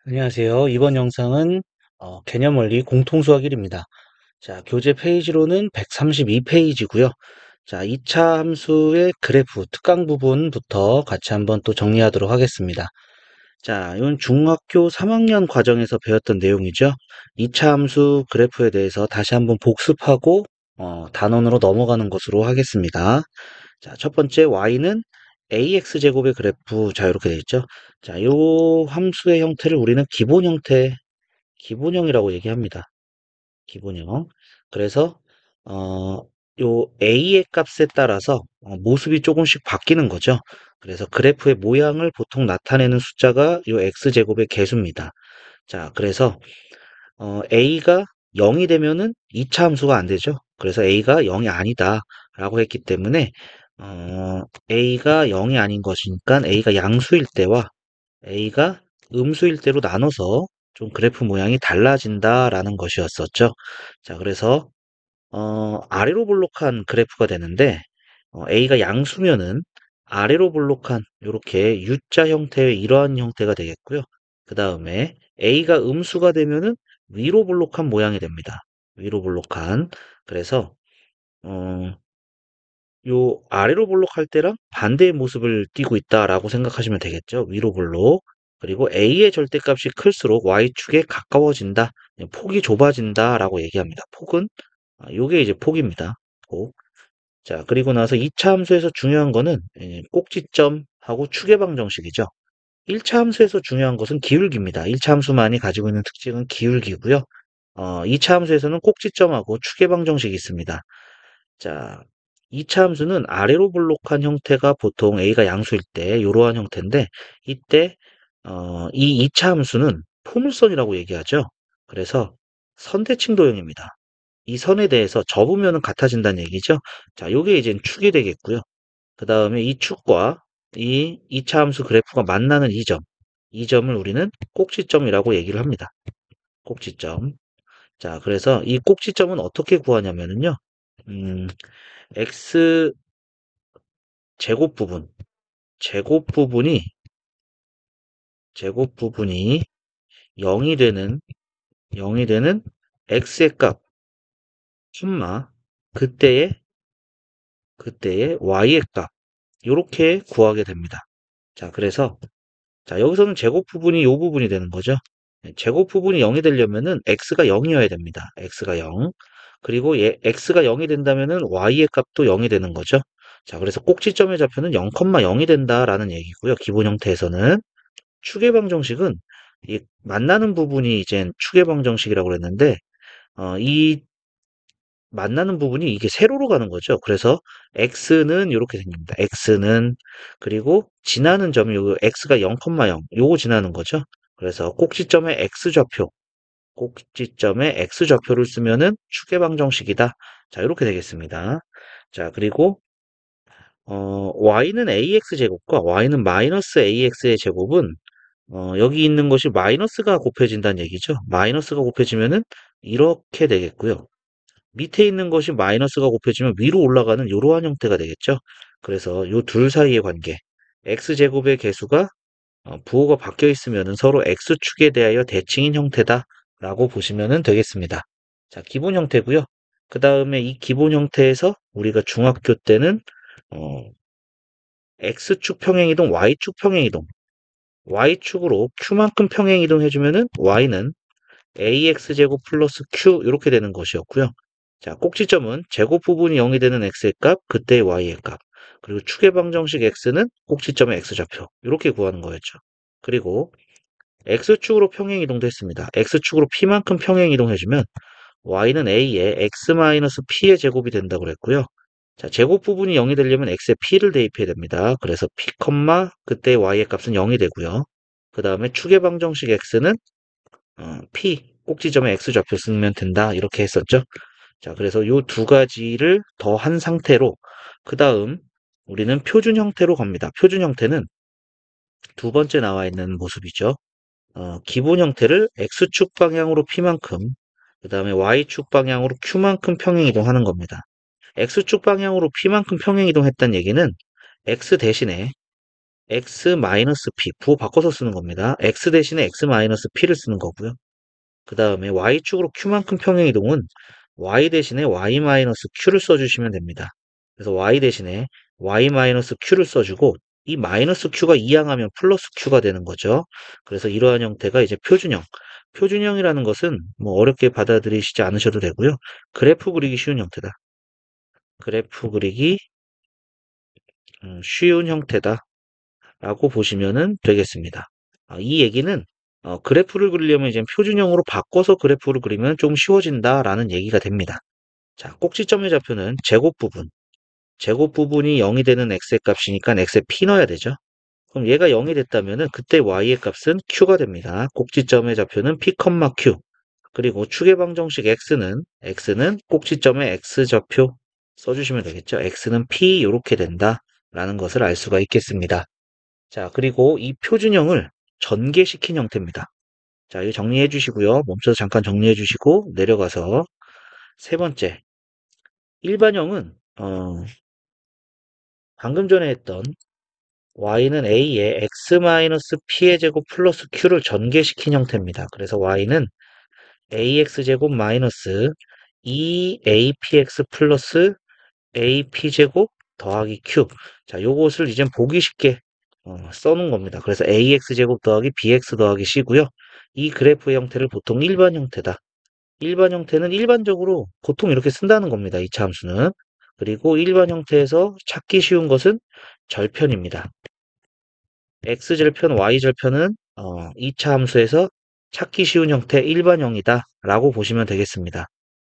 안녕하세요. 이번 영상은 개념원리 공통수학 1입니다. 자, 교재 페이지로는 132페이지고요. 자, 2차 함수의 그래프, 특강 부분부터 같이 한번 또 정리하도록 하겠습니다. 자, 이건 중학교 3학년 과정에서 배웠던 내용이죠. 2차 함수 그래프에 대해서 다시 한번 복습하고 단원으로 넘어가는 것으로 하겠습니다. 자, 첫 번째 y는 ax제곱의 그래프. 자, 이렇게 돼 있죠. 자, 요 함수의 형태를 우리는 기본형이라고 얘기합니다. 기본형. 그래서 어, 요 a의 값에 따라서 모습이 조금씩 바뀌는 거죠. 그래서 그래프의 모양을 보통 나타내는 숫자가 요 x제곱의 개수입니다. 자, 그래서 a가 0이 되면은 2차 함수가 안 되죠. 그래서 a가 0이 아니다 라고 했기 때문에 a가 0이 아닌 것이니까 a가 양수일 때와 a가 음수일 때로 나눠서 좀 그래프 모양이 달라진다라는 것이었었죠. 자, 그래서 아래로 볼록한 그래프가 되는데 a가 양수면은 아래로 볼록한 이렇게 U자 형태의 이러한 형태가 되겠고요. 그 다음에 a가 음수가 되면은 위로 볼록한 모양이 됩니다. 위로 볼록한. 그래서 어, 요 아래로 볼록할 때랑 반대의 모습을 띠고 있다라고 생각하시면 되겠죠. 위로 볼록. 그리고 a의 절대값이 클수록 y축에 가까워진다. 폭이 좁아진다라고 얘기합니다. 폭은 요게 이제 폭입니다. 폭. 자, 그리고 나서 2차 함수에서 중요한 거는 꼭지점하고 추계방정식이죠. 1차 함수에서 중요한 것은 기울기입니다. 1차 함수만이 가지고 있는 특징은 기울기고요. 2차 함수에서는 꼭지점하고 추계방정식이 있습니다. 자, 2차 함수는 아래로 볼록한 형태가 보통 a가 양수일 때 이러한 형태인데 이때 이 2차 함수는 포물선이라고 얘기하죠. 그래서 선대칭 도형입니다. 이 선에 대해서 접으면 같아진다는 얘기죠. 자, 요게 이제 축이 되겠고요. 그 다음에 이 축과 이 2차 함수 그래프가 만나는 이 점, 이 점을 우리는 꼭지점이라고 얘기를 합니다. 꼭지점. 자, 그래서 이 꼭지점은 어떻게 구하냐면요. 음, x 제곱 부분, 제곱 부분이, 제곱 부분이 0이 되는, 0이 되는 x의 값, 콤마, 그때의, 그때의 y의 값, 요렇게 구하게 됩니다. 자, 그래서, 자, 여기서는 제곱 부분이 요 부분이 되는 거죠. 제곱 부분이 0이 되려면은 x가 0이어야 됩니다. x가 0. 그리고 x가 0이 된다면은 y의 값도 0이 되는 거죠. 자, 그래서 꼭지점의 좌표는 0,0이 된다라는 얘기고요. 기본 형태에서는. 추계방정식은 이 만나는 부분이 이제 추계방정식이라고 그랬는데 이 만나는 부분이 이게 세로로 가는 거죠. 그래서 x는 이렇게 생깁니다. x는 그리고 지나는 점이 요 x가 0,0 요거 지나는 거죠. 그래서 꼭지점의 x좌표, 꼭지점의 x좌표를 쓰면은 추계방정식이다. 자, 이렇게 되겠습니다. 자, 그리고 y는 ax 제곱과 y는 마이너스 ax의 제곱은 여기 있는 것이 마이너스가 곱해진다는 얘기죠. 마이너스가 곱해지면은 이렇게 되겠고요. 밑에 있는 것이 마이너스가 곱해지면 위로 올라가는 이러한 형태가 되겠죠. 그래서 이 둘 사이의 관계, x제곱의 개수가 부호가 바뀌어 있으면 서로 x축에 대하여 대칭인 형태다라고 보시면 되겠습니다. 자, 기본 형태고요. 그 다음에 이 기본 형태에서 우리가 중학교 때는 어, x축 평행이동, y축 평행이동, y축으로 q만큼 평행이동 해주면은 y는 ax제곱 플러스 q 이렇게 되는 것이었고요. 자, 꼭지점은 제곱 부분이 0이 되는 x의 값, 그때의 y의 값. 그리고 축의 방정식 x는 꼭지점의 x좌표. 이렇게 구하는 거였죠. 그리고 x축으로 평행 이동도 했습니다. x축으로 p만큼 평행 이동해주면 y는 a의 x-p의 제곱이 된다고 그랬고요. 자, 제곱 부분이 0이 되려면 x에 p를 대입해야 됩니다. 그래서 p, 그때 y의 값은 0이 되고요. 그 다음에 축의 방정식 x는 p, 꼭지점에 x좌표 쓰면 된다. 이렇게 했었죠. 자, 그래서 요 두 가지를 더한 상태로 그 다음 우리는 표준 형태로 갑니다. 표준 형태는 두 번째 나와 있는 모습이죠. 기본 형태를 x축 방향으로 p만큼, 그 다음에 y축 방향으로 q만큼 평행 이동하는 겁니다. x축 방향으로 p만큼 평행 이동했다는 얘기는 x 대신에 x-p 부호 바꿔서 쓰는 겁니다. x 대신에 x-p를 쓰는 거고요. 그 다음에 y축으로 q만큼 평행이동은 y 대신에 y-q를 써주시면 됩니다. 그래서 y 대신에 y-q를 써주고 이 마이너스 q가 이항하면 플러스 q가 되는 거죠. 그래서 이러한 형태가 이제 표준형. 표준형이라는 것은 뭐 어렵게 받아들이시지 않으셔도 되고요. 그래프 그리기 쉬운 형태다. 그래프 그리기 쉬운 형태다. 라고 보시면 되겠습니다. 이 얘기는 그래프를 그리려면 이제 표준형으로 바꿔서 그래프를 그리면 좀 쉬워진다라는 얘기가 됩니다. 자, 꼭지점의 좌표는 제곱 부분. 제곱 부분이 0이 되는 x의 값이니까 x에 p 넣어야 되죠. 그럼 얘가 0이 됐다면은 그때 y의 값은 q가 됩니다. 꼭지점의 좌표는 p, q. 그리고 축의 방정식 x는 꼭지점의 x좌표 써주시면 되겠죠. x는 p 이렇게 된다라는 것을 알 수가 있겠습니다. 자, 그리고 이 표준형을 전개시킨 형태입니다. 자, 이거 정리해 주시고요. 멈춰서 잠깐 정리해 주시고 내려가서 세 번째, 일반형은 방금 전에 했던 y는 a에 x-p의 제곱 플러스 q를 전개시킨 형태입니다. 그래서 y는 ax제곱 마이너스 2apx 플러스 ap제곱 더하기 q. 자, 요것을 이제 보기 쉽게 써놓은 겁니다. 그래서 ax제곱 더하기 bx 더하기 c고요. 이 그래프의 형태를 보통 일반 형태다. 일반 형태는 일반적으로 보통 이렇게 쓴다는 겁니다. 이차 함수는. 그리고 일반 형태에서 찾기 쉬운 것은 절편입니다. x절편, y절편은 2차 함수에서 찾기 쉬운 형태 일반형이다 라고 보시면 되겠습니다.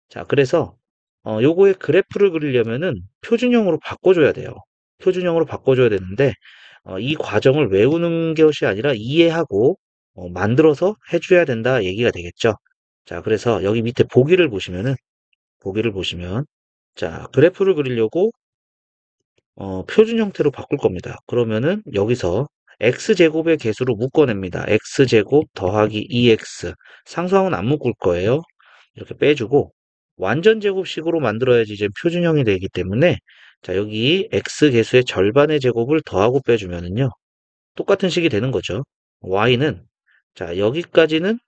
자, 그래서 요거의 그래프를 그리려면은 표준형으로 바꿔줘야 돼요. 표준형으로 바꿔줘야 되는데 이 과정을 외우는 것이 아니라 이해하고 만들어서 해줘야 된다 얘기가 되겠죠. 자, 그래서 여기 밑에 보기를 보시면 자, 그래프를 그리려고 표준 형태로 바꿀 겁니다. 그러면은 여기서 x제곱의 개수로 묶어냅니다. x제곱 더하기 2x. 상수항은 안 묶을 거예요. 이렇게 빼주고 완전 제곱식으로 만들어야지 이제 표준형이 되기 때문에 자, 여기 x 개수의 절반의 제곱을 더하고 빼주면은요. 똑같은 식이 되는 거죠. y는 자, 여기까지는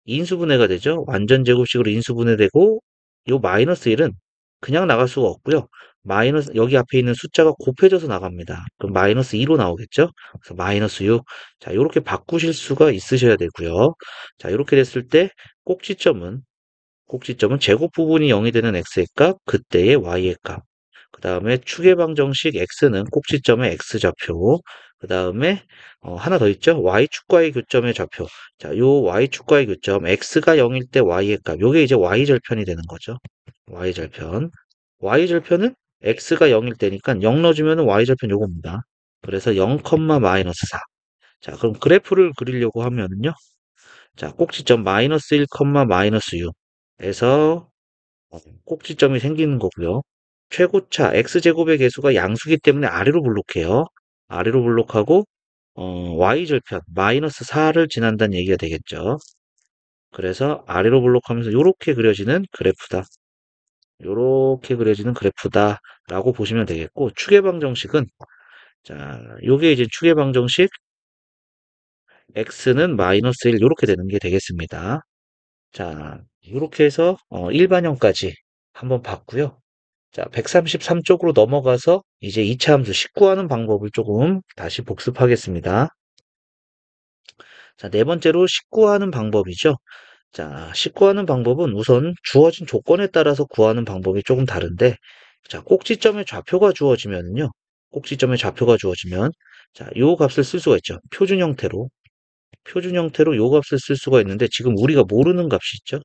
인수분해가 되죠. 완전 제곱식으로 인수분해되고 요 마이너스 1은 그냥 나갈 수가 없고요. 마이너스 여기 앞에 있는 숫자가 곱해져서 나갑니다. 그럼 마이너스 2로 나오겠죠. 그래서 마이너스 6. 자, 이렇게 바꾸실 수가 있으셔야 되고요. 자, 이렇게 됐을 때 꼭지점은 제곱 부분이 0이 되는 x의 값, 그때의 y의 값. 그 다음에 축의 방정식 x는 꼭지점의 x좌표. 그 다음에 하나 더 있죠. y축과의 교점의 좌표. 자, 요 y축과의 교점 x가 0일 때 y의 값. 요게 이제 y절편이 되는 거죠. y절편. y절편은 x가 0일 때니까 0 넣어주면 y절편 요겁니다. 그래서 0, 마이너스 4. 자, 그럼 그래프를 그리려고 하면은요. 자, 꼭지점 마이너스 1, 마이너스 6에서 꼭지점이 생기는 거고요. 최고차 x제곱의 개수가 양수기 때문에 아래로 블록해요. 아래로 블록하고 y절편 마이너스 4를 지난다는 얘기가 되겠죠. 그래서 아래로 블록하면서 이렇게 그려지는 그래프다. 이렇게 그려지는 그래프다라고 보시면 되겠고 축의 방정식은 자, 요게 이제 축의 방정식 x는 마이너스 1 이렇게 되는 게 되겠습니다. 자, 이렇게 해서 일반형까지 한번 봤고요. 자, 133쪽으로 넘어가서 이제 2차 함수 식구하는 방법을 조금 다시 복습하겠습니다. 자, 네 번째로 식구하는 방법이죠. 자, 식구하는 방법은 우선 주어진 조건에 따라서 구하는 방법이 조금 다른데, 자, 꼭지점의 좌표가 주어지면요. 꼭지점의 좌표가 주어지면, 자, 요 값을 쓸 수가 있죠. 표준 형태로 요 값을 쓸 수가 있는데, 지금 우리가 모르는 값이 있죠.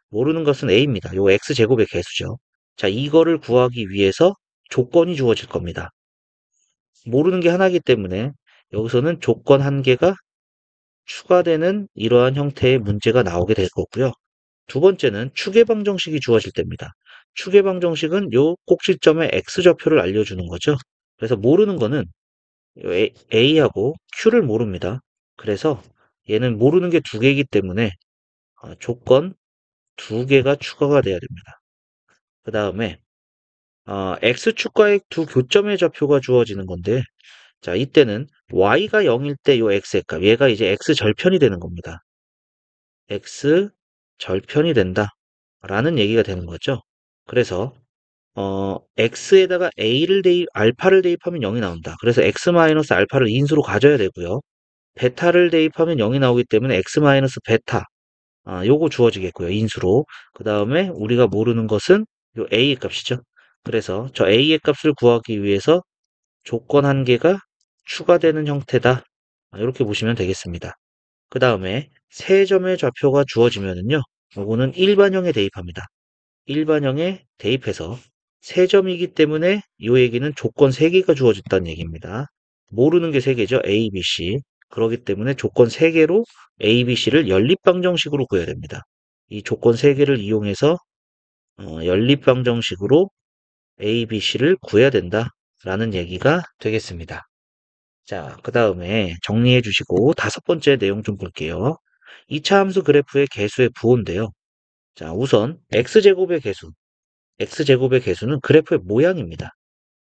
모르는 값은 a입니다. 요 x제곱의 개수죠. 자, 이거를 구하기 위해서 조건이 주어질 겁니다. 모르는 게 하나이기 때문에 여기서는 조건 한 개가 추가되는 이러한 형태의 문제가 나오게 될 거고요. 두 번째는 축의 방정식이 주어질 때입니다. 축의 방정식은 요 꼭지점의 x좌표를 알려주는 거죠. 그래서 모르는 거는 a하고 q를 모릅니다. 그래서 얘는 모르는 게 두 개이기 때문에 조건 두 개가 추가가 돼야 됩니다. 그 다음에 x축과의 두 교점의 좌표가 주어지는 건데 자, 이때는 y가 0일 때 요 x의 값, 얘가 이제 x 절편이 되는 겁니다. x 절편이 된다. 라는 얘기가 되는 거죠. 그래서 x에다가 알파를 대입하면 0이 나온다. 그래서 x 마이너스 알파를 인수로 가져야 되고요. 베타를 대입하면 0이 나오기 때문에 x 마이너스 베타. 요거 주어지겠고요. 인수로. 그 다음에 우리가 모르는 것은 요 a의 값이죠. 그래서 저 a의 값을 구하기 위해서 조건 한 개가 추가되는 형태다. 이렇게 보시면 되겠습니다. 그 다음에 세 점의 좌표가 주어지면은요. 요거는 일반형에 대입합니다. 일반형에 대입해서 세 점이기 때문에 이 얘기는 조건 3개가 주어졌다는 얘기입니다. 모르는 게 3개죠. A, B, C. 그렇기 때문에 조건 3개로 A, B, C를 연립방정식으로 구해야 됩니다. 이 조건 3개를 이용해서 연립방정식으로 A, B, C를 구해야 된다라는 얘기가 되겠습니다. 자, 그 다음에 정리해 주시고 5번째 내용 좀 볼게요. 2차 함수 그래프의 개수의 부호인데요. 자, 우선 x제곱의 개수. x제곱의 개수는 그래프의 모양입니다.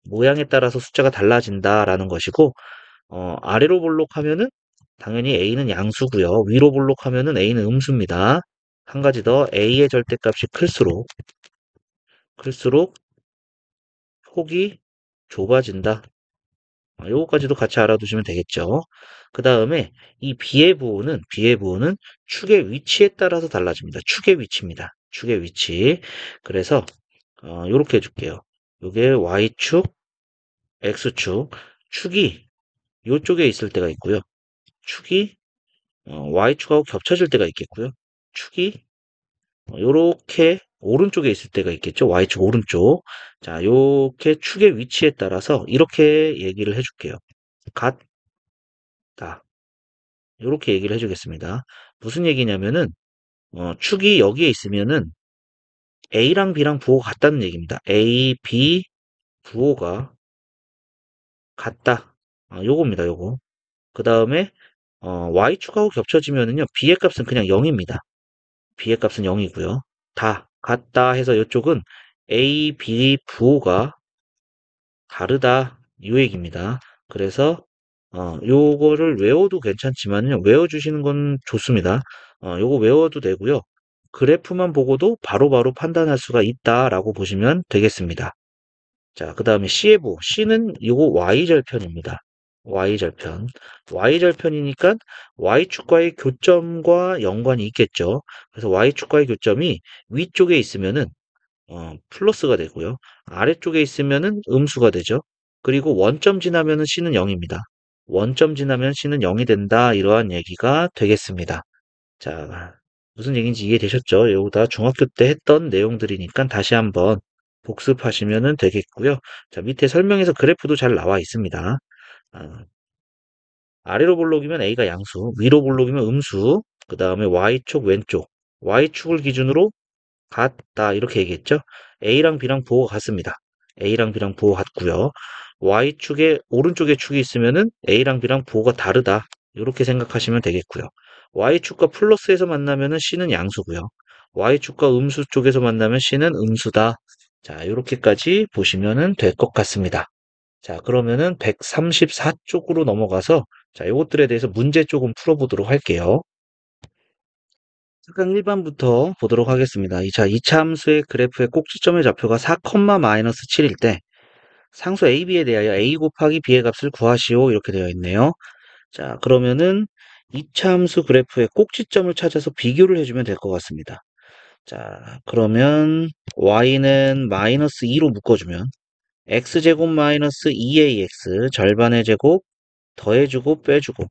모양에 따라서 숫자가 달라진다라는 것이고, 아래로 볼록하면은 당연히 a는 양수고요. 위로 볼록하면은 a는 음수입니다. 한 가지 더 a의 절대값이 클수록 폭이 좁아진다. 요거까지도 같이 알아두시면 되겠죠. 그 다음에 이 b의 부호는 축의 위치에 따라서 달라집니다. 축의 위치입니다. 축의 위치. 그래서 요렇게 해줄게요. 요게 y축, x축, 축이 요쪽에 있을 때가 있고요. 축이 y축하고 겹쳐질 때가 있겠고요. 축이 요렇게 오른쪽에 있을 때가 있겠죠. y축 오른쪽. 자, 요렇게 축의 위치에 따라서 이렇게 얘기를 해줄게요. 같다. 요렇게 얘기를 해주겠습니다. 무슨 얘기냐면은 축이 여기에 있으면은 A랑 B랑 부호가 같다는 얘기입니다. A, B 부호가 같다. 요겁니다. 요거. 그 다음에 y축하고 겹쳐지면은요. b의 값은 그냥 0입니다. b의 값은 0이고요. 다 같다 해서 이쪽은 a, b 부호가 다르다 이 얘기입니다. 그래서 요거를 외워도 괜찮지만요. 외워주시는 건 좋습니다. 요거 외워도 되고요. 그래프만 보고도 바로바로 판단할 수가 있다라고 보시면 되겠습니다. 자, 그 다음에 C의 부. C는 요거 Y절편입니다. Y절편. Y절편이니까 Y축과의 교점과 연관이 있겠죠. 그래서 Y축과의 교점이 위쪽에 있으면은 플러스가 되고요. 아래쪽에 있으면은 음수가 되죠. 그리고 원점 지나면은 C는 0입니다. 원점 지나면 C는 0이 된다. 이러한 얘기가 되겠습니다. 자, 무슨 얘기인지 이해되셨죠? 요거 다 중학교 때 했던 내용들이니까 다시 한번 복습하시면 되겠고요. 자, 밑에 설명에서 그래프도 잘 나와 있습니다. 아, 아래로 볼록이면 A가 양수, 위로 볼록이면 음수, 그 다음에 Y축 왼쪽, Y축을 기준으로 같다 이렇게 얘기했죠. A랑 B랑 부호가 같습니다. A랑 B랑 부호 같고요. Y축에 오른쪽에 축이 있으면은 A랑 B랑 부호가 다르다. 이렇게 생각하시면 되겠고요. Y축과 플러스에서 만나면은 C는 양수고요. Y축과 음수 쪽에서 만나면 C는 음수다. 자, 이렇게까지 보시면 될 것 같습니다. 자, 그러면은 134쪽으로 넘어가서 자, 이것들에 대해서 문제 조금 풀어보도록 할게요. 특강 1번부터 보도록 하겠습니다. 자, 이차함수의 그래프의 꼭지점의 좌표가 4, 마이너스 7일 때 상수 AB에 대하여 A 곱하기 B의 값을 구하시오. 이렇게 되어 있네요. 자, 그러면은 이차함수 그래프의 꼭지점을 찾아서 비교를 해주면 될 것 같습니다. 자, 그러면 Y는 마이너스 2로 묶어주면 X제곱 마이너스 2AX 절반의 제곱 더해주고 빼주고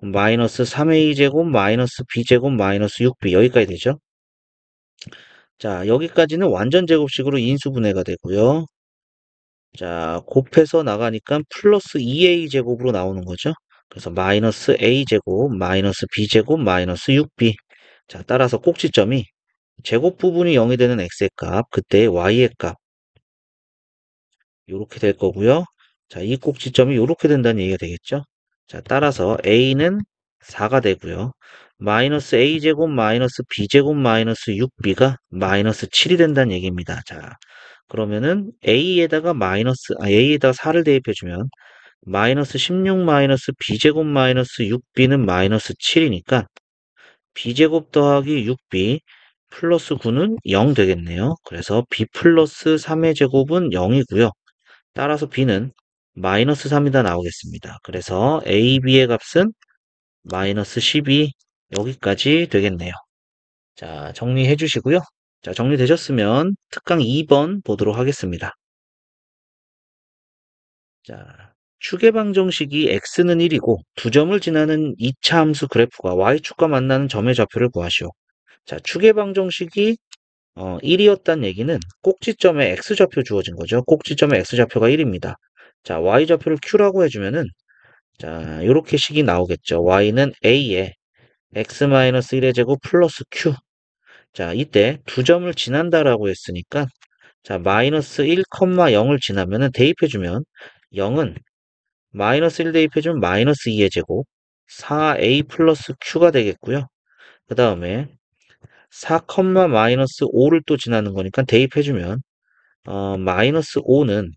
마이너스 3A제곱 마이너스 B제곱 마이너스 6B 여기까지 되죠. 자, 여기까지는 완전 제곱식으로 인수분해가 되고요. 자, 곱해서 나가니까 플러스 2a 제곱으로 나오는 거죠. 그래서 마이너스 a 제곱, 마이너스 b 제곱, 마이너스 6b. 자, 따라서 꼭지점이 제곱 부분이 0이 되는 x의 값, 그때 y의 값 이렇게 될 거고요. 자, 이 꼭지점이 이렇게 된다는 얘기가 되겠죠. 자, 따라서 a는 4가 되고요. 마이너스 a제곱 마이너스 b제곱 마이너스 6b가 마이너스 7이 된다는 얘기입니다. 자, 그러면은 a에다가 4를 대입해주면 마이너스 16 마이너스 b제곱 마이너스 6b는 마이너스 7이니까 b제곱 더하기 6b 플러스 9는 0 되겠네요. 그래서 b 플러스 3의 제곱은 0이고요. 따라서 b는 마이너스 3이다 나오겠습니다. 그래서 a, b의 값은 마이너스 12 여기까지 되겠네요. 자, 정리해 주시고요. 자, 정리되셨으면 특강 2번 보도록 하겠습니다. 자, 축의 방정식이 x는 1이고 두 점을 지나는 2차 함수 그래프가 y축과 만나는 점의 좌표를 구하시오. 자, 축의 방정식이 1이었다는 얘기는 꼭지점에 x좌표 주어진 거죠. 꼭지점에 x좌표가 1입니다. 자, y좌표를 q라고 해주면은 자, 요렇게 식이 나오겠죠. y는 a에 x-1의 제곱 플러스 q. 자, 이때 두 점을 지난다라고 했으니까 자, 마이너스 1,0을 지나면은 대입해주면 0은 마이너스 1 대입해주면 마이너스 2의 제곱 4a 플러스 q가 되겠고요. 그 다음에 4, 마이너스 5를 또 지나는 거니까 대입해주면 마이너스 5는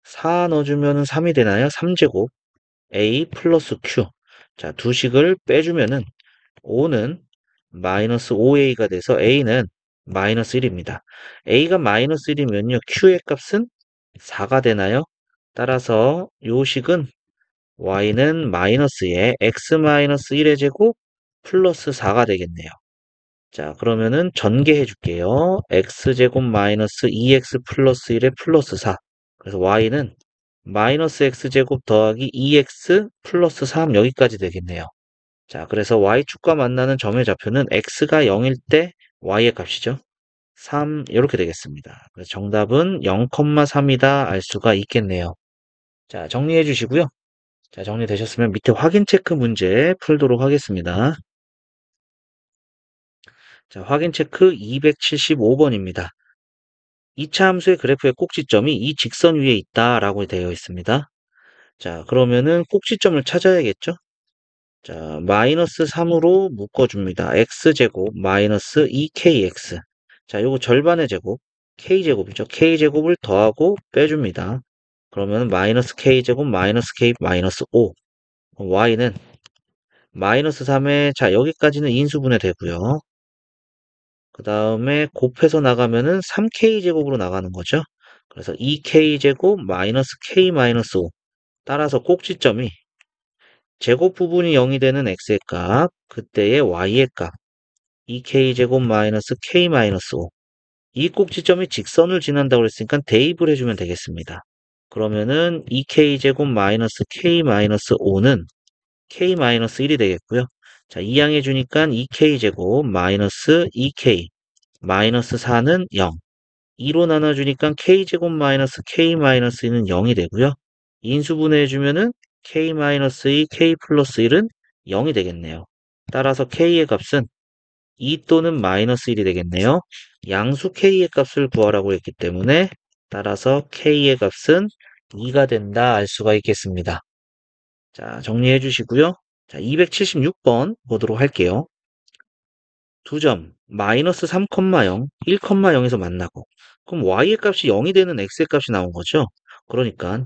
4 넣어주면 3이 되나요? 3제곱 a 플러스 q. 자, 두 식을 빼주면은 5는 마이너스 5a가 돼서 a는 마이너스 1입니다. a가 마이너스 1이면요. q의 값은 4가 되나요? 따라서 요 식은 y는 마이너스에 x 마이너스 1의 제곱 플러스 4가 되겠네요. 자, 그러면은 전개해 줄게요. x제곱 마이너스 2x 플러스 1의 플러스 4. 그래서 y는 마이너스 x제곱 더하기 2x 플러스 3 여기까지 되겠네요. 자, 그래서 y축과 만나는 점의 좌표는 x가 0일 때 y의 값이죠. 3 이렇게 되겠습니다. 그래서 정답은 0,3이다 알 수가 있겠네요. 자, 정리해 주시고요. 자, 정리되셨으면 밑에 확인 체크 문제 풀도록 하겠습니다. 자, 확인 체크 275번입니다. 2차 함수의 그래프의 꼭지점이 이 직선 위에 있다라고 되어 있습니다. 자, 그러면은 꼭지점을 찾아야겠죠? 자, 마이너스 3으로 묶어줍니다. x제곱 마이너스 2kx. 자, 요거 절반의 제곱, k제곱이죠. k제곱을 더하고 빼줍니다. 그러면 마이너스 k제곱 마이너스 k 마이너스 5. y는 마이너스 3에 자 여기까지는 인수분해 되고요. 그 다음에 곱해서 나가면은 3k제곱으로 나가는 거죠. 그래서 2k제곱 마이너스 k 마이너스 5. 따라서 꼭지점이 제곱 부분이 0이 되는 x의 값, 그때의 y의 값, 2k제곱 마이너스 k 마이너스 5. 이 꼭지점이 직선을 지난다고 했으니까 대입을 해주면 되겠습니다. 그러면은 2k제곱 마이너스 k 마이너스 5는 k 마이너스 1이 되겠고요. 자, 이항해 주니까 2k제곱 마이너스 2k 마이너스 4는 0. 2로 나눠주니까 k제곱 마이너스 k 마이너스 2는 0이 되고요. 인수분해 해주면은 k 마이너스 2, k 플러스 1은 0이 되겠네요. 따라서 k의 값은 2 또는 마이너스 1이 되겠네요. 양수 k의 값을 구하라고 했기 때문에 따라서 k의 값은 2가 된다 알 수가 있겠습니다. 자, 정리해 주시고요. 자, 276번 보도록 할게요. 두 점 마이너스 3,0, 1,0에서 만나고 그럼 y의 값이 0이 되는 x의 값이 나온 거죠. 그러니까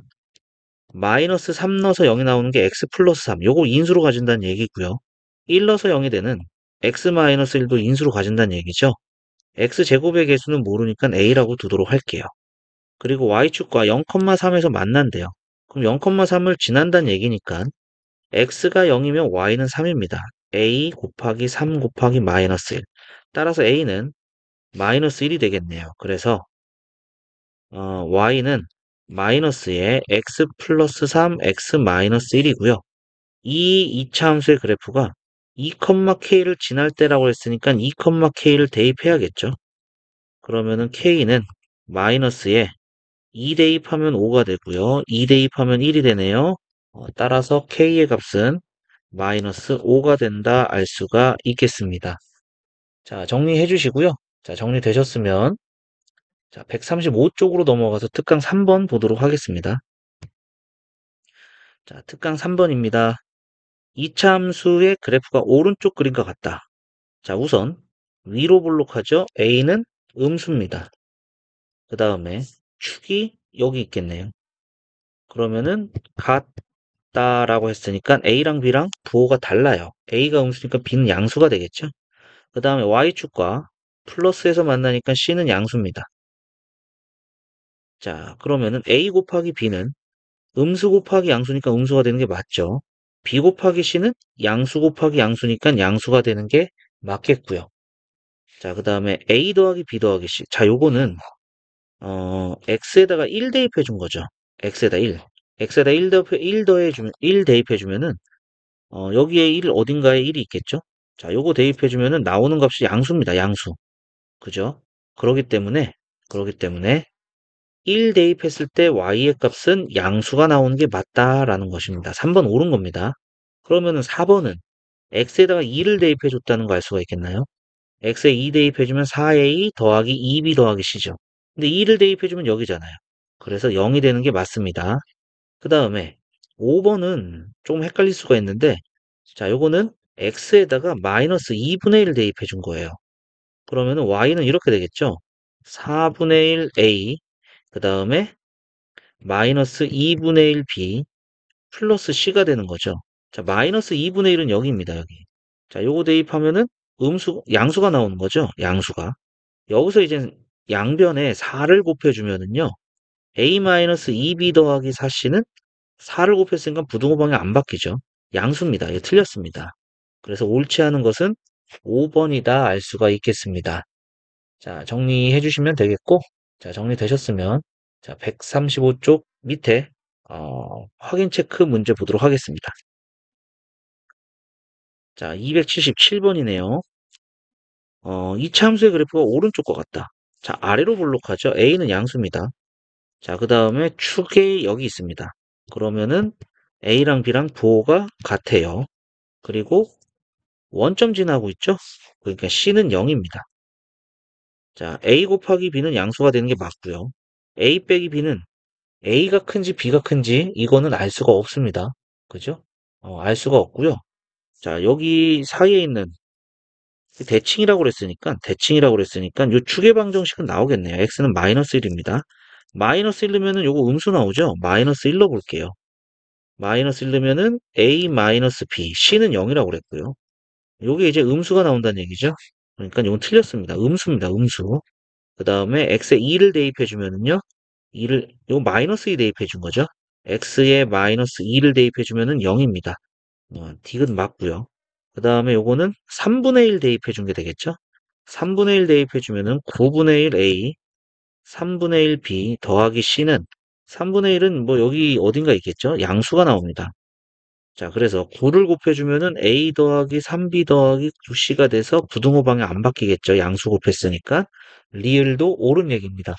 마이너스 3 넣어서 0이 나오는 게 x 플러스 3. 요거 인수로 가진다는 얘기고요. 1 넣어서 0이 되는 x 마이너스 1도 인수로 가진다는 얘기죠. x제곱의 개수는 모르니까 a라고 두도록 할게요. 그리고 y축과 0,3에서 만난대요. 그럼 0,3을 지난다는 얘기니까 x가 0이면 y는 3입니다. a 곱하기 3 곱하기 마이너스 1. 따라서 a는 마이너스 1이 되겠네요. 그래서 y는 마이너스에 x 플러스 3, x 마이너스 1이고요. 이 2차 함수의 그래프가 2,k를 지날 때라고 했으니까 2,k를 대입해야겠죠. 그러면은 k는 마이너스에 2 대입하면 5가 되고요. 2 대입하면 1이 되네요. 따라서 k의 값은 마이너스 5가 된다 알 수가 있겠습니다. 자, 정리해 주시고요. 자, 정리되셨으면 자, 135쪽으로 넘어가서 특강 3번 보도록 하겠습니다. 자, 특강 3번입니다. 2차 함수의 그래프가 오른쪽 그림과 같다. 자, 우선 위로 볼록하죠? A는 음수입니다. 그 다음에 축이 여기 있겠네요. 그러면은 맞다라고 했으니까 A랑 B랑 부호가 달라요. A가 음수니까 B는 양수가 되겠죠? 그 다음에 Y축과 플러스에서 만나니까 C는 양수입니다. 자, 그러면은 A 곱하기 B는 음수 곱하기 양수니까 음수가 되는 게 맞죠? B 곱하기 C는 양수 곱하기 양수니까 양수가 되는 게 맞겠고요. 자, 그 다음에 A 더하기 B 더하기 C. 자, 요거는 X에다가 1 대입해 준 거죠. X에다 1. X에다 1 더해주면, 1 대입해 주면은, 여기에 1, 어딘가에 1이 있겠죠? 자, 요거 대입해 주면은 나오는 값이 양수입니다. 양수. 그죠? 그러기 때문에 1 대입했을 때 Y의 값은 양수가 나오는 게 맞다라는 것입니다. 3번 옳은 겁니다. 그러면은 4번은 X에다가 2를 대입해 줬다는 거 알 수가 있겠나요? X에 2 대입해 주면 4A 더하기 2B 더하기 C죠. 근데 2를 대입해 주면 여기잖아요. 그래서 0이 되는 게 맞습니다. 그 다음에 5번은 조금 헷갈릴 수가 있는데, 자, 요거는 X에다가 마이너스 2분의 1 대입해 준 거예요. 그러면은 Y는 이렇게 되겠죠? 4분의 1 A, 그 다음에 마이너스 2분의 1 B, 플러스 C가 되는 거죠. 자, 마이너스 2분의 1은 여기입니다, 여기. 자, 요거 대입하면은 양수가 나오는 거죠, 양수가. 여기서 이제 양변에 4를 곱해주면은요, A-2B 더하기 4C는 4를 곱했으니까 부등호 방향 안 바뀌죠. 양수입니다. 이게 틀렸습니다. 그래서 옳지 않은 것은 5번이다 알 수가 있겠습니다. 자, 정리해 주시면 되겠고, 자, 정리되셨으면, 자, 135쪽 밑에, 확인 체크 문제 보도록 하겠습니다. 자, 277번이네요. 이차 함수의 그래프가 오른쪽 것 같다. 자, 아래로 볼록하죠. A는 양수입니다. 자, 그 다음에 축에 여기 있습니다. 그러면은 A랑 B랑 부호가 같아요. 그리고 원점 지나고 있죠? 그러니까 C는 0입니다. 자, A 곱하기 B는 양수가 되는 게 맞고요. A 빼기 B는 A가 큰지 B가 큰지 이거는 알 수가 없습니다. 그죠? 알 수가 없고요. 자, 여기 사이에 있는 대칭이라고 그랬으니까 요 축의 방정식은 나오겠네요. x는 마이너스 1입니다. 마이너스 1 넣으면은 요거 음수 나오죠? 마이너스 1 넣어볼게요. 마이너스 1 넣으면은 a 마이너스 b, c는 0이라고 그랬고요. 요게 이제 음수가 나온다는 얘기죠. 그러니까 요건 틀렸습니다. 음수입니다. 음수. 그 다음에 x에 2를 대입해 주면은요. 요거 마이너스 2 대입해 준 거죠. x에 마이너스 2를 대입해 주면은 0입니다. 딕은 맞고요. 그 다음에 요거는 3분의 1 대입해 준 게 되겠죠? 3분의 1 대입해 주면은 9분의 1 A, 3분의 1 B 더하기 C는 3분의 1은 뭐 여기 어딘가 있겠죠? 양수가 나옵니다. 자, 그래서 9를 곱해주면은 A 더하기 3B 더하기 9C가 돼서 부등호 방향 안 바뀌겠죠? 양수 곱했으니까. 리을도 옳은 얘기입니다.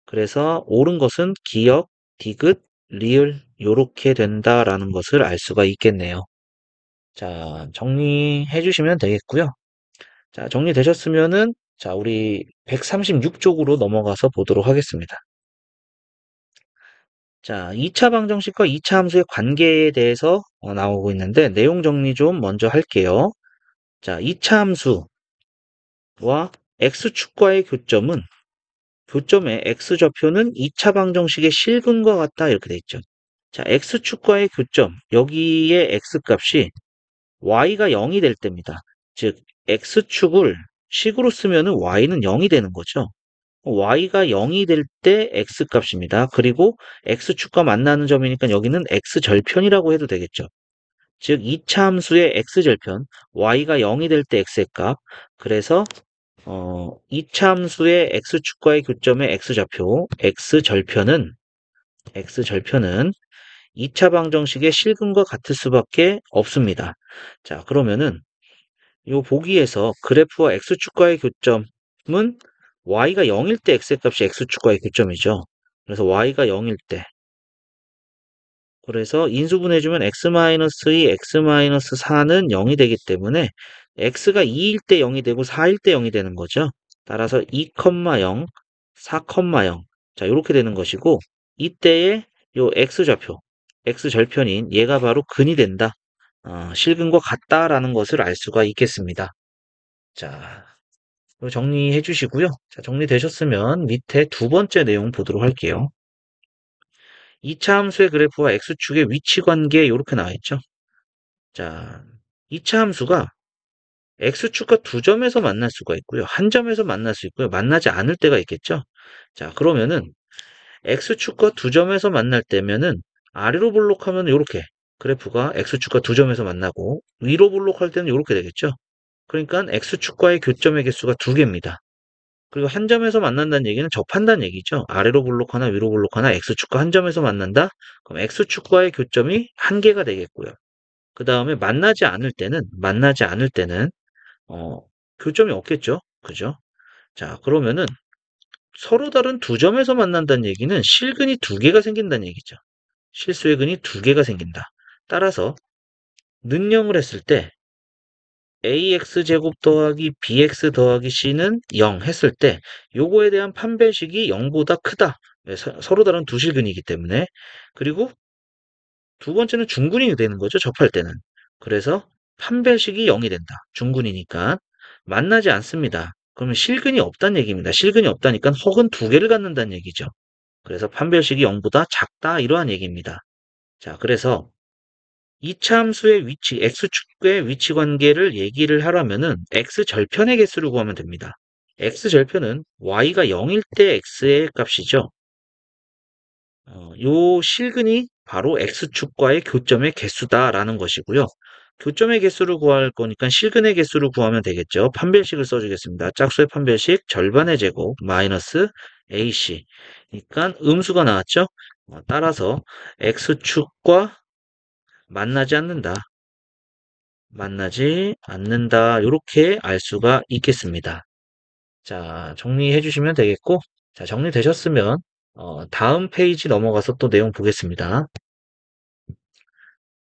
그래서 옳은 것은 기역, 디귿, 리을 요렇게 된다라는 것을 알 수가 있겠네요. 자, 정리해 주시면 되겠고요. 자, 정리되셨으면은, 자, 우리 136쪽으로 넘어가서 보도록 하겠습니다. 자, 2차 방정식과 2차 함수의 관계에 대해서 나오고 있는데, 내용 정리 좀 먼저 할게요. 자, 2차 함수와 x축과의 교점의 x좌표는 2차 방정식의 실근과 같다, 이렇게 돼 있죠. 자, x축과의 교점, 여기에 x값이 y가 0이 될 때입니다. 즉, x축을 식으로 쓰면은 y는 0이 되는 거죠. y가 0이 될 때 x값입니다. 그리고 x축과 만나는 점이니까 여기는 x절편이라고 해도 되겠죠. 즉, 2차 함수의 x절편, y가 0이 될 때 x의 값. 그래서 2차 함수의 x축과의 교점의 x좌표, x절편은 2차 방정식의 실근과 같을 수밖에 없습니다. 자, 그러면은 요 보기에서 그래프와 x축과의 교점은 y가 0일 때 x의 값이 x축과의 교점이죠. 그래서 y가 0일 때, 그래서 인수분해주면 x-2, x-4는 0이 되기 때문에 x가 2일 때 0이 되고 4일 때 0이 되는 거죠. 따라서 2,0, 4,0. 자, 이렇게 되는 것이고, 이때의 요 x좌표, x절편인 얘가 바로 근이 된다. 실근과 같다라는 것을 알 수가 있겠습니다. 자, 이거 정리해 주시고요. 자, 정리되셨으면 밑에 두 번째 내용 보도록 할게요. 2차 함수의 그래프와 x축의 위치 관계 이렇게 나와 있죠. 자, 2차 함수가 x축과 두 점에서 만날 수가 있고요. 한 점에서 만날 수 있고요. 만나지 않을 때가 있겠죠. 자, 그러면은 x축과 두 점에서 만날 때면은 아래로 볼록하면 이렇게 그래프가 x축과 두 점에서 만나고 위로 볼록할 때는 이렇게 되겠죠. 그러니까 x축과의 교점의 개수가 두 개입니다. 그리고 한 점에서 만난다는 얘기는 접한다는 얘기죠. 아래로 볼록하나 위로 볼록하나 x축과 한 점에서 만난다? 그럼 x축과의 교점이 한 개가 되겠고요. 그 다음에 만나지 않을 때는 어, 교점이 없겠죠. 그죠? 자, 그러면은 서로 다른 두 점에서 만난다는 얘기는 실근이 두 개가 생긴다는 얘기죠. 실수의 근이 두 개가 생긴다. 따라서 능령을 했을 때 ax 제곱 더하기 bx 더하기 c는 0 했을 때 요거에 대한 판별식이 0보다 크다. 왜? 서로 다른 두 실근이기 때문에. 그리고 두 번째는 중근이 되는 거죠. 접할 때는. 그래서 판별식이 0이 된다. 중근이니까. 만나지 않습니다. 그러면 실근이 없다는 얘기입니다. 실근이 없다니까 혹은 두 개를 갖는다는 얘기죠. 그래서 판별식이 0보다 작다 이러한 얘기입니다. 자, 그래서 이차 함수의 위치, x축의 위치 관계를 얘기를 하려면은 x절편의 개수를 구하면 됩니다. x절편은 y가 0일 때 x의 값이죠. 요 실근이 바로 x축과의 교점의 개수다라는 것이고요. 교점의 개수를 구할 거니까 실근의 개수를 구하면 되겠죠. 판별식을 써주겠습니다. 짝수의 판별식 절반의 제곱 마이너스 ac. 그러니까 음수가 나왔죠. 따라서 x축과 만나지 않는다. 만나지 않는다. 이렇게 알 수가 있겠습니다. 자, 정리해 주시면 되겠고, 자, 정리되셨으면, 다음 페이지 넘어가서 또 내용 보겠습니다.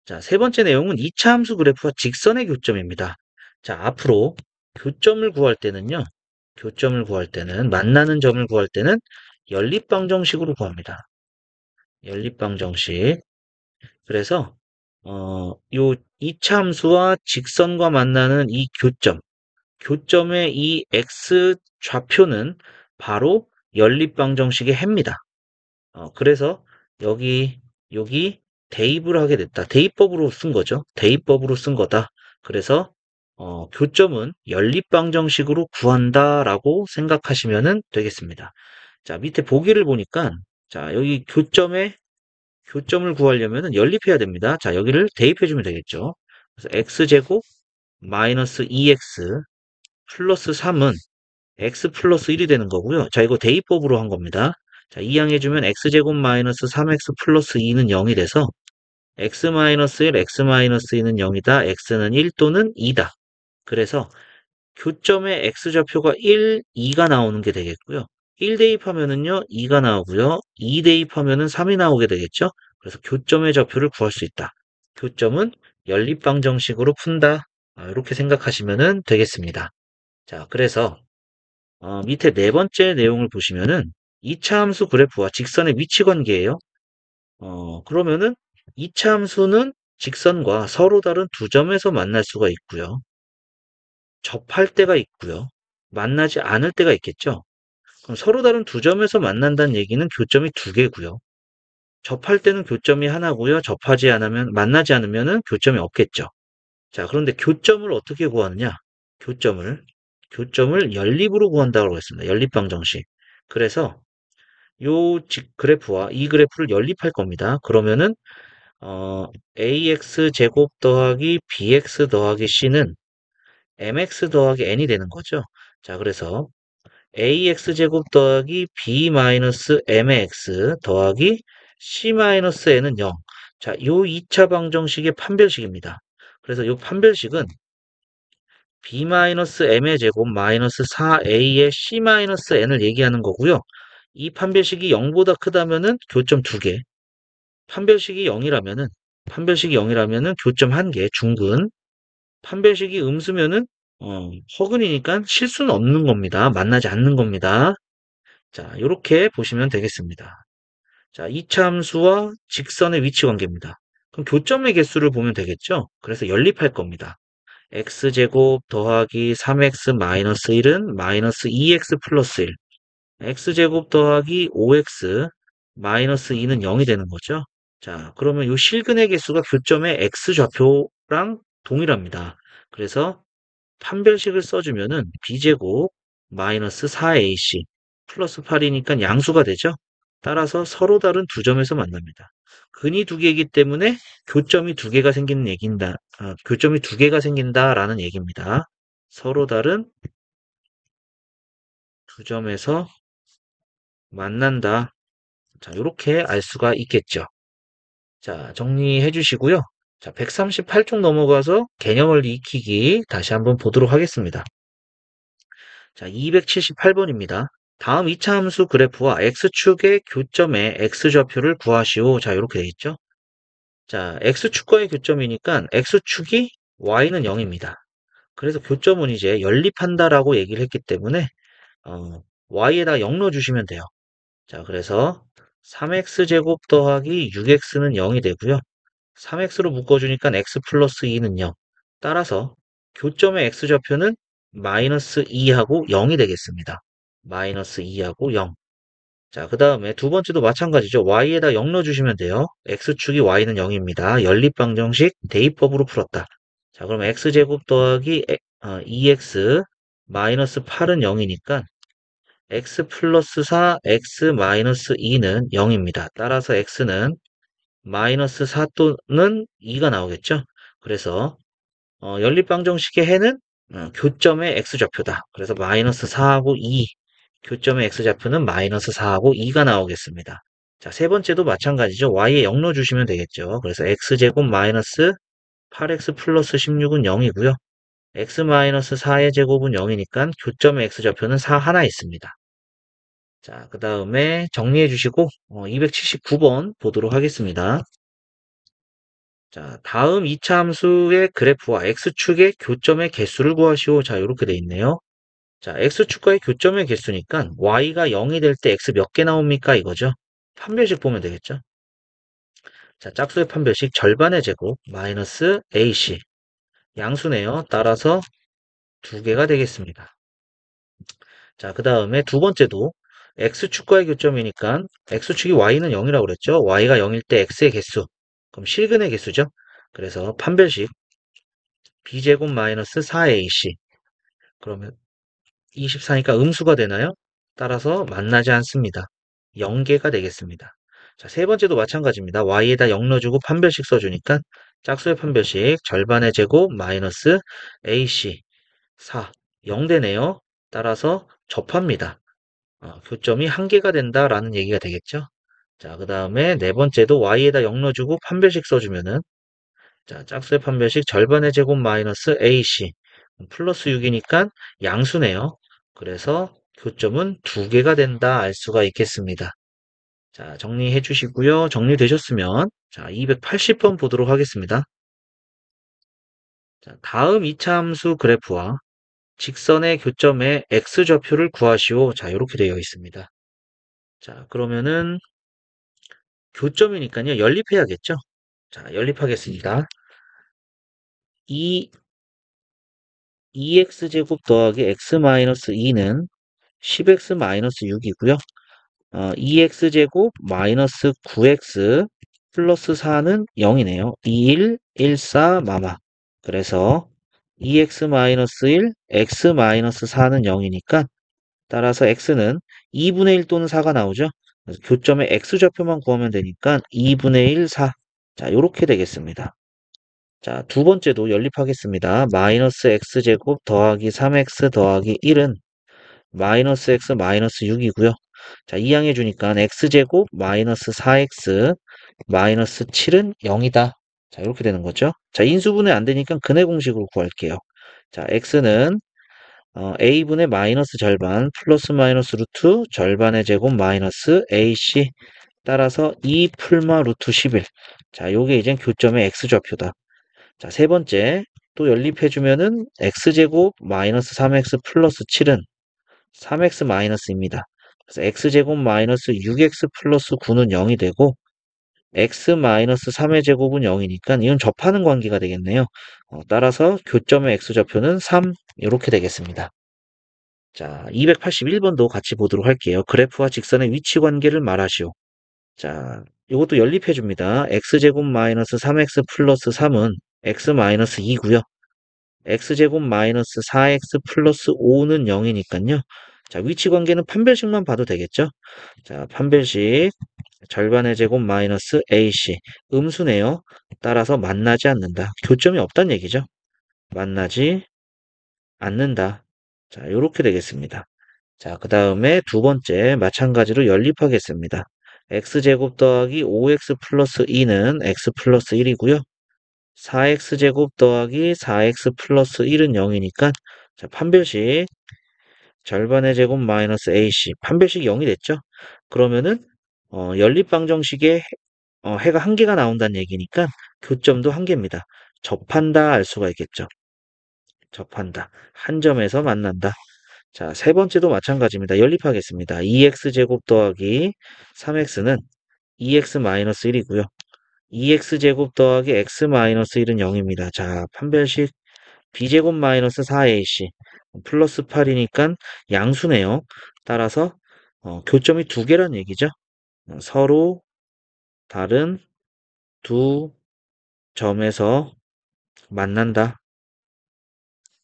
자, 세 번째 내용은 2차 함수 그래프와 직선의 교점입니다. 자, 앞으로 교점을 구할 때는, 만나는 점을 구할 때는 연립방정식으로 구합니다. 연립방정식. 그래서, 요 2차 함수와 직선과 만나는 이 교점의 이 x 좌표는 바로 연립방정식의 해입니다. 그래서 여기 대입을 하게 됐다. 대입법으로 쓴 거죠. 대입법으로 쓴 거다. 그래서 교점은 연립방정식으로 구한다라고 생각하시면 되겠습니다. 자, 밑에 보기를 보니까 자, 여기 교점을 구하려면 연립해야 됩니다. 자, 여기를 대입해주면 되겠죠. 그래서 x제곱 마이너스 2x 플러스 3은 x 플러스 1이 되는 거고요. 자, 이거 대입법으로 한 겁니다. 자, 이항해주면 x제곱 마이너스 3x 플러스 2는 0이 돼서 x 마이너스 1, x 마이너스 2는 0이다. x는 1 또는 2다. 그래서 교점의 x좌표가 1, 2가 나오는 게 되겠고요. 1 대입하면은요, 2가 나오고요. 2 대입하면은 3이 나오게 되겠죠. 그래서 교점의 좌표를 구할 수 있다. 교점은 연립방정식으로 푼다. 이렇게 생각하시면 되겠습니다. 자, 그래서 밑에 네 번째 내용을 보시면은 2차 함수 그래프와 직선의 위치 관계예요. 그러면은 2차 함수는 직선과 서로 다른 두 점에서 만날 수가 있고요. 접할 때가 있고요. 만나지 않을 때가 있겠죠. 그럼 서로 다른 두 점에서 만난다는 얘기는 교점이 두 개고요. 접할 때는 교점이 하나고요. 만나지 않으면은 교점이 없겠죠. 자, 그런데 교점을 어떻게 구하느냐? 교점을 연립으로 구한다고 했습니다. 연립방정식. 그래서 그래프와 이 그래프를 연립할 겁니다. 그러면은 ax 제곱 더하기 bx 더하기 c는 mx 더하기 n이 되는 거죠. 자, 그래서 ax 제곱 더하기 b 마이너스 mx 더하기 c 마이너스 n은 0. 자, 요 2차 방정식의 판별식입니다. 그래서 요 판별식은 b-m의 제곱 마이너스 4a의 c-n을 얘기하는 거고요. 이 판별식이 0보다 크다면은 교점 2개, 판별식이 0이라면은 교점 1개, 중근, 판별식이 음수면은 허근이니까 실수는 없는 겁니다. 만나지 않는 겁니다. 자, 이렇게 보시면 되겠습니다. 자, 이차함수와 직선의 위치 관계입니다. 그럼 교점의 개수를 보면 되겠죠? 그래서 연립할 겁니다. x제곱 더하기 3x 마이너스 1은 마이너스 2x 플러스 1. x제곱 더하기 5x 마이너스 2는 0이 되는 거죠. 자, 그러면 요 실근의 개수가 교점의 x좌표랑 동일합니다. 그래서 판별식을 써주면은 b제곱 마이너스 4ac 플러스 8이니까 양수가 되죠. 따라서 서로 다른 두 점에서 만납니다. 근이 두 개이기 때문에 교점이 두 개가 생기는 얘긴다. 교점이 두 개가 생긴다라는 얘기입니다. 서로 다른 두 점에서 만난다. 자, 이렇게 알 수가 있겠죠. 자, 정리해 주시고요. 자, 138쪽 넘어가서 개념을 익히기 다시 한번 보도록 하겠습니다. 자, 278번입니다. 다음 2차 함수 그래프와 x축의 교점의 x좌표를 구하시오. 자, 이렇게 돼 있죠. 자, x축과의 교점이니까 x축이 y는 0입니다. 그래서 교점은 이제 연립한다라고 얘기를 했기 때문에 y에다 0 넣어주시면 돼요. 자, 그래서 3x제곱 더하기 6x는 0이 되고요. 3x로 묶어주니까 x 플러스 2는 0. 따라서 교점의 x좌표는 마이너스 2하고 0이 되겠습니다. 마이너스 2하고 0. 자, 그 다음에 두 번째도 마찬가지죠. y에다 0 넣어주시면 돼요. x축이 y는 0입니다. 연립방정식 대입법으로 풀었다. 자, 그럼 x제곱 더하기 2x 마이너스 8은 0이니까 x 플러스 4, x 마이너스 2는 0입니다. 따라서 x는 마이너스 4 또는 2가 나오겠죠. 그래서 연립방정식의 해는 교점의 x좌표다. 그래서 마이너스 4하고 2, 교점의 x좌표는 마이너스 4하고 2가 나오겠습니다. 자, 세 번째도 마찬가지죠. y에 0 넣어주시면 되겠죠. 그래서 x제곱 마이너스 8x 플러스 16은 0이고요. x 마이너스 4의 제곱은 0이니까 교점의 x좌표는 4 하나 있습니다. 자, 그 다음에 정리해 주시고 279번 보도록 하겠습니다. 자, 다음 2차 함수의 그래프와 x축의 교점의 개수를 구하시오. 자, 이렇게 돼 있네요. 자, x축과의 교점의 개수니까 y가 0이 될 때 x 몇 개 나옵니까? 이거죠. 판별식 보면 되겠죠. 자, 짝수의 판별식 절반의 제곱 마이너스 ac 양수네요. 따라서 두 개가 되겠습니다. 자, 그 다음에 두 번째도 x축과의 교점이니까 x축이 y는 0이라고 그랬죠. y가 0일 때 x의 개수. 그럼 실근의 개수죠. 그래서 판별식 b제곱 마이너스 4ac. 그러면 24니까 음수가 되나요? 따라서 만나지 않습니다. 0개가 되겠습니다. 자, 세 번째도 마찬가지입니다. y에다 0 넣어주고 판별식 써주니까 짝수의 판별식 절반의 제곱 마이너스 ac 4 0 되네요. 따라서 접합니다. 교점이 한 개가 된다라는 얘기가 되겠죠. 자, 그 다음에 네 번째도 y에다 0 넣어주고 판별식 써주면은 자, 짝수의 판별식 절반의 제곱 마이너스 ac 플러스 6이니까 양수네요. 그래서 교점은 두 개가 된다 알 수가 있겠습니다. 자, 정리해 주시고요. 정리되셨으면 자, 280번 보도록 하겠습니다. 자, 다음 2차 함수 그래프와 직선의 교점의 x좌표를 구하시오. 자, 이렇게 되어 있습니다. 자, 그러면은 교점이니까요. 연립해야겠죠? 자, 연립하겠습니다. 2x제곱 더하기 x-2는 10x-6이고요. 2x제곱 마이너스 9x 플러스 4는 0이네요. 21, 14, 마마. 그래서 2x-1, x-4는 0이니까 따라서 x는 2분의 1 또는 4가 나오죠. 그래서 교점의 x좌표만 구하면 되니까 2분의 1, 4. 자, 이렇게 되겠습니다. 자, 두 번째도 연립하겠습니다. 마이너스 x제곱 더하기 3x 더하기 1은 마이너스 x 마이너스 6이고요. 자, 이항해 주니까 x제곱 마이너스 4x 마이너스 7은 0이다. 자, 이렇게 되는 거죠. 자, 인수분해 안 되니까 근해 공식으로 구할게요. 자, x는 a분의 마이너스 절반 플러스 마이너스 루트 절반의 제곱 마이너스 ac 따라서 2 풀마 루트 11. 자, 요게 이제 교점의 x좌표다. 자, 세 번째 또 연립해주면은 x제곱 마이너스 3x 플러스 7은 3x 마이너스입니다. 그래서 x제곱 마이너스 6x 플러스 9는 0이 되고 x 마이너스 3의 제곱은 0이니까 이건 접하는 관계가 되겠네요. 따라서 교점의 x좌표는 3 이렇게 되겠습니다. 자, 281번도 같이 보도록 할게요. 그래프와 직선의 위치 관계를 말하시오. 자, 이것도 연립해 줍니다. x제곱 마이너스 3x 플러스 3은 x 마이너스 2고요. x제곱 마이너스 4x 플러스 5는 0이니까요. 자, 위치 관계는 판별식만 봐도 되겠죠? 자, 판별식 절반의 제곱 마이너스 ac 음수네요. 따라서 만나지 않는다. 교점이 없다는 얘기죠. 만나지 않는다. 자, 이렇게 되겠습니다. 자, 그 다음에 두 번째 마찬가지로 연립하겠습니다. x제곱 더하기 5x 플러스 2는 x 플러스 1이고요. 4x제곱 더하기 4x 플러스 1은 0이니까 자, 판별식 절반의 제곱 마이너스 ac 판별식 0이 됐죠? 그러면은 연립방정식에 해가 한 개가 나온다는 얘기니까 교점도 한 개입니다. 접한다 알 수가 있겠죠. 접한다. 한 점에서 만난다. 자, 세 번째도 마찬가지입니다. 연립하겠습니다. 2x제곱 더하기 3x는 2x-1이고요. 2x제곱 더하기 x-1은 0입니다. 자, 판별식 b제곱 마이너스 4ac 플러스 8이니까 양수네요. 따라서 교점이 두 개란 얘기죠. 서로 다른 두 점에서 만난다.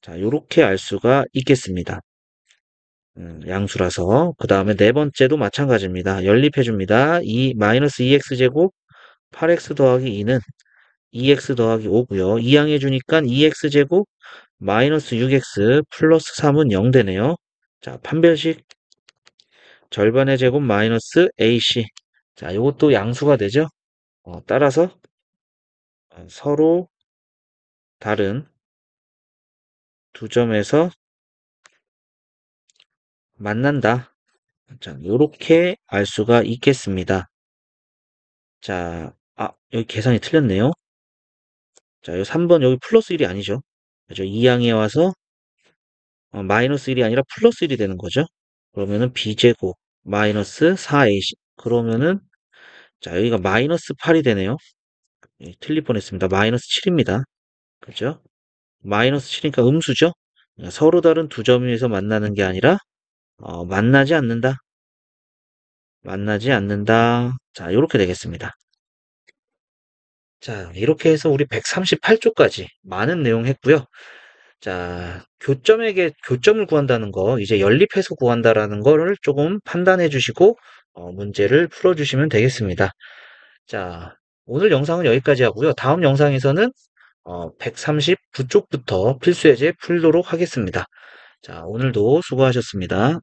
자, 요렇게 알 수가 있겠습니다. 양수라서. 그 다음에 네 번째도 마찬가지입니다. 연립해줍니다. 마이너스 2x제곱 8x 더하기 2는 2x 더하기 5고요. 이항해주니까 2x제곱 마이너스 6x 플러스 3은 0 되네요. 자, 판별식 절반의 제곱 마이너스 ac. 자, 이것도 양수가 되죠. 따라서 서로 다른 두 점에서 만난다. 자, 요렇게 알 수가 있겠습니다. 자, 여기 계산이 틀렸네요. 자, 요 3번 여기 플러스 1이 아니죠. 그죠? 이 항에 와서 마이너스 1이 아니라 플러스 1이 되는 거죠. 그러면은 b제곱 마이너스 4ac. 그러면은 자, 여기가 마이너스 8이 되네요. 틀릴 뻔했습니다. 마이너스 7입니다. 그죠? 마이너스 7이니까 음수죠. 서로 다른 두 점에서 만나는 게 아니라 만나지 않는다. 만나지 않는다. 자, 이렇게 되겠습니다. 자, 이렇게 해서 우리 138쪽까지 많은 내용 했고요. 자, 교점을 구한다는 거, 이제 연립해서 구한다라는 거를 조금 판단해 주시고, 문제를 풀어 주시면 되겠습니다. 자, 오늘 영상은 여기까지 하고요. 다음 영상에서는 139쪽부터 필수 예제 풀도록 하겠습니다. 자, 오늘도 수고하셨습니다.